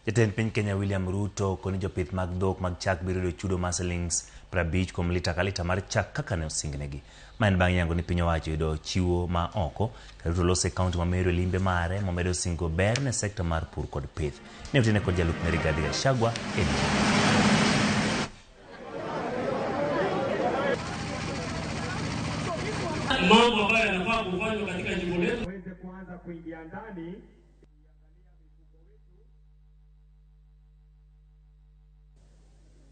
Jatend piny Kenya William Ruto koni jopith mag dhok mag chak biro chudo maselings 50 kuom lita ka lita mar chak kaka ne osingnegi. Ma en bang' yango ni piny owacho yudo chiwo ma oko ka Ruto lose kaunti ma Meru limbe mare momedo singo ber ne sekta mar pur kod pith. Ne otene kod jalupne Rigathi Gachagua mambo ambayo yanafaa kufanywa katika jimbo letu waweze kuanza kuingia ndani.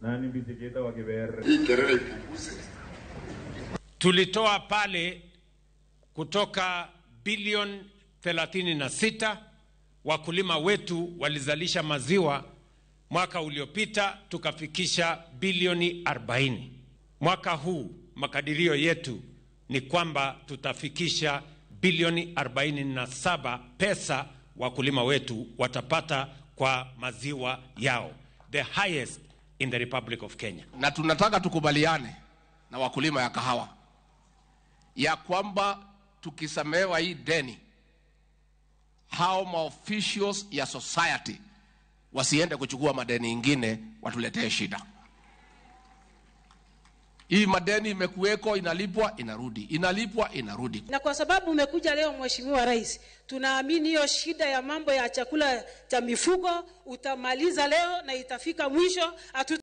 Nani bitiketa wa kibere tulitoa pale kutoka bilioni 36. Wakulima wetu walizalisha maziwa mwaka uliopita tukafikisha bilioni 40. Mwaka huu makadirio yetu ni kwamba tutafikisha bilioni 47 pesa wakulima wetu watapata kwa maziwa yao, the highest in the Republic of Kenya. Na tunataka tukubaliane na wakulima ya kahawa ya kwamba tukisamewa hii deni, hao maofficials ya society wasiende kuchukua madeni ingine watuletee shida. Hii madeni imekuweko, inalipwa inarudi, inalipwa inarudi. Na kwa sababu umekuja leo Mheshimiwa Rais, tunaamini hiyo shida ya mambo ya chakula cha mifugo utamaliza leo na itafika mwisho.